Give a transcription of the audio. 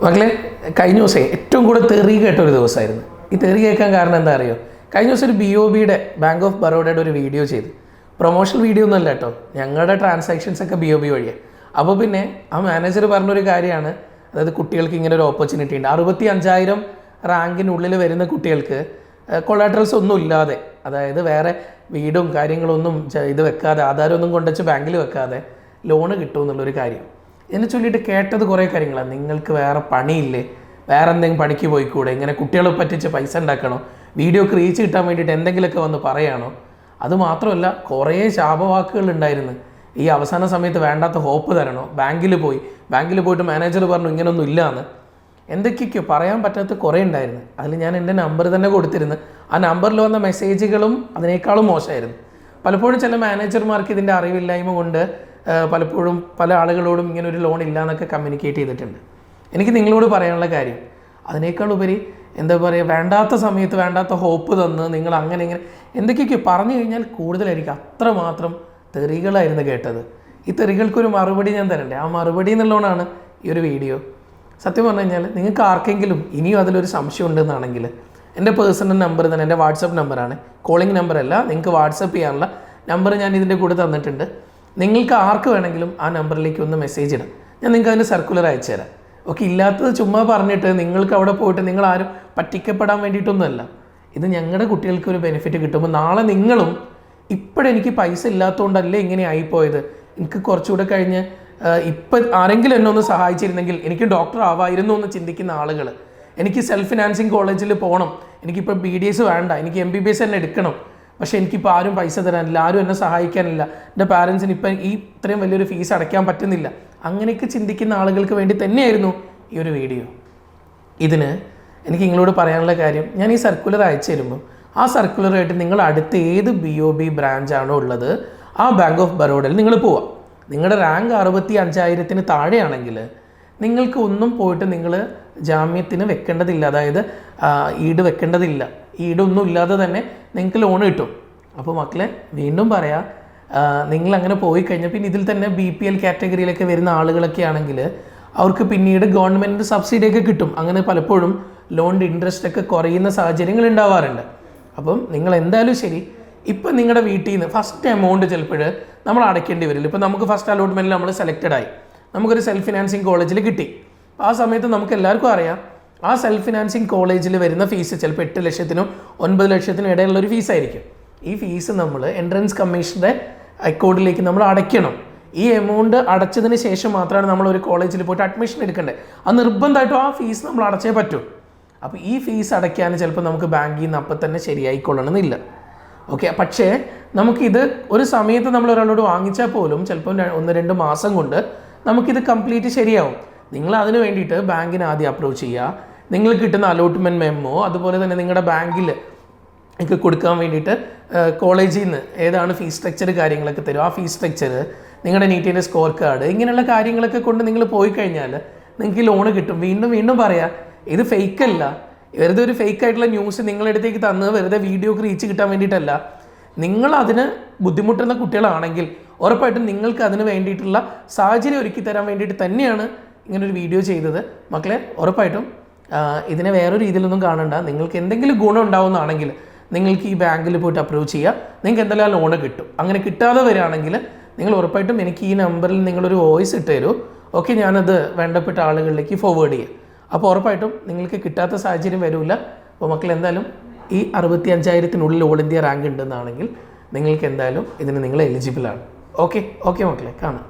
മക്കളെ, കഴിഞ്ഞ ദിവസം ഏറ്റവും കൂടുതൽ തെറി കേട്ട ഒരു ദിവസമായിരുന്നു. ഈ തെറി കേൾക്കാൻ കാരണം എന്താ അറിയോ? കഴിഞ്ഞ ദിവസം ഒരു BOBയുടെ ബാങ്ക് ഓഫ് ബറോഡയുടെ ഒരു വീഡിയോ ചെയ്തു. പ്രൊമോഷണൽ വീഡിയോ ഒന്നുമല്ല കേട്ടോ, ഞങ്ങളുടെ ട്രാൻസാക്ഷൻസ് ഒക്കെ BOB വഴിയാണ്. അപ്പോൾ പിന്നെ ആ മാനേജർ പറഞ്ഞൊരു കാര്യമാണ്, അതായത് കുട്ടികൾക്ക് ഇങ്ങനെ ഒരു ഓപ്പർച്യൂണിറ്റി ഉണ്ട്. 65,000 റാങ്കിനുള്ളിൽ വരുന്ന കുട്ടികൾക്ക് കൊളാട്രൽസ് ഒന്നും ഇല്ലാതെ, അതായത് വേറെ വീടും കാര്യങ്ങളൊന്നും ഇത് വെക്കാതെ, ആധാരമൊന്നും കൊണ്ടുവച്ച് ബാങ്കിൽ വെക്കാതെ ലോണ് കിട്ടുമെന്നുള്ളൊരു കാര്യം. എന്നെ ചൊല്ലിയിട്ട് കേട്ടത് കുറേ കാര്യങ്ങളാണ്. നിങ്ങൾക്ക് വേറെ പണിയില്ലേ, വേറെ എന്തെങ്കിലും പണിക്ക് പോയിക്കൂടെ, ഇങ്ങനെ കുട്ടികളെ പറ്റിച്ച് പൈസ ഉണ്ടാക്കണോ, വീഡിയോക്ക് റീച്ച് കിട്ടാൻ വേണ്ടിയിട്ട് എന്തെങ്കിലുമൊക്കെ വന്ന് പറയാണോ? അതുമാത്രമല്ല, കുറേ ശാപവാക്കുകൾ ഉണ്ടായിരുന്നു. ഈ അവസാന സമയത്ത് വേണ്ടാത്ത ഹോപ്പ് തരണോ, ബാങ്കിൽ പോയിട്ട് മാനേജർ പറഞ്ഞു ഇങ്ങനൊന്നും ഇല്ലയെന്ന്. എന്തൊക്കെയൊക്കെയോ പറയാൻ പറ്റാത്ത കുറേ ഉണ്ടായിരുന്നു. അതിൽ ഞാൻ എൻ്റെ നമ്പർ തന്നെ കൊടുത്തിരുന്നു. ആ നമ്പറിൽ വന്ന മെസ്സേജുകളും അതിനേക്കാളും മോശമായിരുന്നു. പലപ്പോഴും ചില മാനേജർമാർക്ക് ഇതിൻ്റെ അറിവില്ലായ്മ കൊണ്ട് പലപ്പോഴും പല ആളുകളോടും ഇങ്ങനെ ഒരു ലോൺ ഇല്ല എന്നൊക്കെ കമ്മ്യൂണിക്കേറ്റ് ചെയ്തിട്ടുണ്ട്. എനിക്ക് നിങ്ങളോട് പറയാനുള്ള കാര്യം, അതിനേക്കാൾ ഉപരി എന്താ പറയുക, വേണ്ടാത്ത സമയത്ത് വേണ്ടാത്ത ഹോപ്പ് തന്ന് നിങ്ങൾ അങ്ങനെ ഇങ്ങനെ എന്തൊക്കെയൊക്കെ പറഞ്ഞു കഴിഞ്ഞാൽ കൂടുതലായിരിക്കും. അത്രമാത്രം തെറികളായിരുന്നു കേട്ടത്. ഈ തെറികൾക്കൊരു മറുപടി ഞാൻ തരണ്ടേ? ആ മറുപടി എന്നുള്ളതാണ് ഈ ഒരു വീഡിയോ. സത്യം പറഞ്ഞു കഴിഞ്ഞാൽ നിങ്ങൾക്ക് ആർക്കെങ്കിലും ഇനിയും അതിലൊരു സംശയം ഉണ്ടെന്നാണെങ്കിൽ എൻ്റെ പേഴ്സണൽ നമ്പർ തന്നെ, എൻ്റെ വാട്സപ്പ് നമ്പറാണ്, കോളിംഗ് നമ്പറല്ല, നിങ്ങൾക്ക് വാട്സപ്പ് ചെയ്യാനുള്ള നമ്പർ ഞാൻ ഇതിൻ്റെ കൂടെ തന്നിട്ടുണ്ട്. നിങ്ങൾക്ക് ആർക്ക് വേണമെങ്കിലും ആ നമ്പറിലേക്ക് ഒന്ന് മെസ്സേജ് ഇടാം. ഞാൻ നിങ്ങൾക്ക് അതിൻ്റെ സർക്കുലർ അയച്ചു തരാം. ഓക്കെ, ഇല്ലാത്തത് ചുമ്മാ പറഞ്ഞിട്ട് നിങ്ങൾക്ക് അവിടെ പോയിട്ട് നിങ്ങൾ ആരും പറ്റിക്കപ്പെടാൻ വേണ്ടിയിട്ടൊന്നുമല്ല. ഇത് ഞങ്ങളുടെ കുട്ടികൾക്ക് ഒരു ബെനിഫിറ്റ് കിട്ടുമ്പോൾ നാളെ നിങ്ങളും ഇപ്പോഴെനിക്ക് പൈസ ഇല്ലാത്തതുകൊണ്ടല്ലേ ഇങ്ങനെ ആയിപ്പോയത്, എനിക്ക് കുറച്ചുകൂടെ കഴിഞ്ഞ് ഇപ്പം ആരെങ്കിലും എന്നെ ഒന്ന് സഹായിച്ചിരുന്നെങ്കിൽ എനിക്ക് ഡോക്ടർ ആവായിരുന്നു എന്ന് ചിന്തിക്കുന്ന ആളുകൾ, എനിക്ക് സെൽഫ് ഫിനാൻസിങ് കോളേജിൽ പോകണം, എനിക്കിപ്പോൾ BDS വേണ്ട, എനിക്ക് MBBS തന്നെ എടുക്കണം, പക്ഷേ എനിക്കിപ്പോൾ ആരും പൈസ തരാനില്ല, ആരും എന്നെ സഹായിക്കാനില്ല, എൻ്റെ പാരൻസിന് ഇപ്പം ഈ ഇത്രയും വലിയൊരു ഫീസ് അടയ്ക്കാൻ പറ്റുന്നില്ല, അങ്ങനെയൊക്കെ ചിന്തിക്കുന്ന ആളുകൾക്ക് വേണ്ടി തന്നെയായിരുന്നു ഈ ഒരു വീഡിയോ. ഇതിന് എനിക്ക് നിങ്ങളോട് പറയാനുള്ള കാര്യം, ഞാൻ ഈ സർക്കുലർ അയച്ചു തരുമ്പോൾ ആ സർക്കുലറായിട്ട് നിങ്ങൾ അടുത്ത് ഏത് BOB ബ്രാഞ്ചാണോ ഉള്ളത് ആ ബാങ്ക് ഓഫ് ബറോഡയിൽ നിങ്ങൾ പോവാം. നിങ്ങളുടെ റാങ്ക് 65,000 താഴെയാണെങ്കിൽ നിങ്ങൾക്ക് ഒന്നും പോയിട്ട് നിങ്ങൾ ജാമ്യത്തിന് വെക്കേണ്ടതില്ല, അതായത് ഈട് വെക്കേണ്ടതില്ല. ഈടൊന്നും ഇല്ലാതെ തന്നെ നിങ്ങൾക്ക് ലോൺ കിട്ടും. അപ്പോൾ മക്കളെ, വീണ്ടും പറയാം, നിങ്ങളങ്ങനെ പോയി കഴിഞ്ഞാൽ പിന്നെ ഇതിൽ തന്നെ BPL കാറ്റഗറിയിലൊക്കെ വരുന്ന ആളുകളൊക്കെ ആണെങ്കിൽ അവർക്ക് പിന്നീട് ഗവൺമെൻറ് സബ്സിഡിയൊക്കെ കിട്ടും. അങ്ങനെ പലപ്പോഴും ലോണിൻ്റെ ഇൻട്രസ്റ്റ് ഒക്കെ കുറയുന്ന സാഹചര്യങ്ങൾ ഉണ്ടാവാറുണ്ട്. അപ്പം നിങ്ങൾ എന്തായാലും ശരി, ഇപ്പം നിങ്ങളുടെ വീട്ടിൽ നിന്ന് ഫസ്റ്റ് എമൗണ്ട് ചിലപ്പോൾ നമ്മൾ അടയ്ക്കേണ്ടി വരില്ല. ഇപ്പം നമുക്ക് ഫസ്റ്റ് അലോട്ട്മെൻറ്റിൽ നമ്മൾ സെലക്റ്റഡ് ആയി, നമുക്കൊരു സെൽഫ് ഫിനാൻസിങ് കോളേജിൽ കിട്ടി. ആ സമയത്ത് നമുക്ക് എല്ലാവർക്കും അറിയാം, ആ സെൽഫ് ഫിനാൻസിങ് കോളേജിൽ വരുന്ന ഫീസ് ചിലപ്പോൾ 8 ലക്ഷത്തിനും 9 ലക്ഷത്തിനും ഇടയിലുള്ളൊരു ഫീസായിരിക്കും. ഈ ഫീസ് നമ്മൾ എൻട്രൻസ് കമ്മീഷൻ്റെ അക്കൗണ്ടിലേക്ക് നമ്മൾ അടയ്ക്കണം. ഈ എമൗണ്ട് അടച്ചതിന് ശേഷം മാത്രമാണ് നമ്മൾ ഒരു കോളേജിൽ പോയിട്ട് അഡ്മിഷൻ എടുക്കേണ്ടത്. അത് നിർബന്ധമായിട്ടും ആ ഫീസ് നമ്മൾ അടച്ചേ പറ്റൂ. അപ്പോൾ ഈ ഫീസ് അടയ്ക്കാൻ ചിലപ്പോൾ നമുക്ക് ബാങ്കിൽ നിന്ന് അപ്പം തന്നെ ശരിയായിക്കൊള്ളണമെന്നില്ല. ഓക്കെ, പക്ഷേ നമുക്കിത് ഒരു സമയത്ത് നമ്മൾ ഒരാളോട് വാങ്ങിച്ചാൽ പോലും ചിലപ്പോൾ 1-2 മാസം കൊണ്ട് നമുക്കിത് കംപ്ലീറ്റ് ശരിയാവും. നിങ്ങൾ അതിന് വേണ്ടിയിട്ട് ബാങ്കിനെ ആദ്യം അപ്രോച്ച് ചെയ്യുക. നിങ്ങൾ കിട്ടുന്ന അലോട്ട്മെൻറ്റ് മെമ്മോ, അതുപോലെ തന്നെ നിങ്ങളുടെ ബാങ്കിൽ നിങ്ങൾക്ക് കൊടുക്കാൻ വേണ്ടിയിട്ട് കോളേജിൽ നിന്ന് ഏതാണ് ഫീസ് സ്ട്രക്ചർ കാര്യങ്ങളൊക്കെ തരും, ആ ഫീസ് സ്ട്രക്ചർ, നിങ്ങളുടെ നീറ്റിൻ്റെ സ്കോർ കാർഡ്, ഇങ്ങനെയുള്ള കാര്യങ്ങളൊക്കെ കൊണ്ട് നിങ്ങൾ പോയി കഴിഞ്ഞാൽ നിങ്ങൾക്ക് ലോണ് കിട്ടും. വീണ്ടും പറയാം, ഇത് ഫേക്കല്ല, വെറുതെ ഒരു ഫേക്ക് ആയിട്ടുള്ള ന്യൂസ് നിങ്ങളുടെ അടുത്തേക്ക് തന്ന് വെറുതെ വീഡിയോക്ക് റീച്ച് കിട്ടാൻ വേണ്ടിയിട്ടല്ല. നിങ്ങൾ അതിന് ബുദ്ധിമുട്ടുന്ന കുട്ടികളാണെങ്കിൽ ഉറപ്പായിട്ടും നിങ്ങൾക്ക് അതിന് വേണ്ടിയിട്ടുള്ള സാഹചര്യം ഒരുക്കി തരാൻ വേണ്ടിയിട്ട് തന്നെയാണ് ഇങ്ങനൊരു വീഡിയോ ചെയ്തത്. മക്കളെ, ഉറപ്പായിട്ടും ഇതിനെ വേറൊരു രീതിയിലൊന്നും കാണണ്ട. നിങ്ങൾക്ക് എന്തെങ്കിലും ഗുണം ഉണ്ടാവുന്നതാണെങ്കിൽ നിങ്ങൾക്ക് ഈ ബാങ്കിൽ പോയിട്ട് അപ്രോച്ച് ചെയ്യുക. നിങ്ങൾക്ക് എന്തെല്ലാം ലോണ് കിട്ടും. അങ്ങനെ കിട്ടാതെ വരികയാണെങ്കിൽ നിങ്ങൾ ഉറപ്പായിട്ടും എനിക്ക് ഈ നമ്പറിൽ നിങ്ങളൊരു വോയിസ് ഇട്ട് തരൂ. ഓക്കെ, ഞാനത് വേണ്ടപ്പെട്ട ആളുകളിലേക്ക് ഫോർവേഡ് ചെയ്യാം. അപ്പോൾ ഉറപ്പായിട്ടും നിങ്ങൾക്ക് കിട്ടാത്ത സാഹചര്യം വരില്ല. അപ്പോൾ മക്കൾ, എന്തായാലും ഈ 65,000 ഓൾ ഇന്ത്യ റാങ്ക് ഉണ്ടെന്നാണെങ്കിൽ നിങ്ങൾക്ക് എന്തായാലും ഇതിന് നിങ്ങൾ എലിജിബിളാണ്. ഓക്കെ മക്കളെ, കാണാം.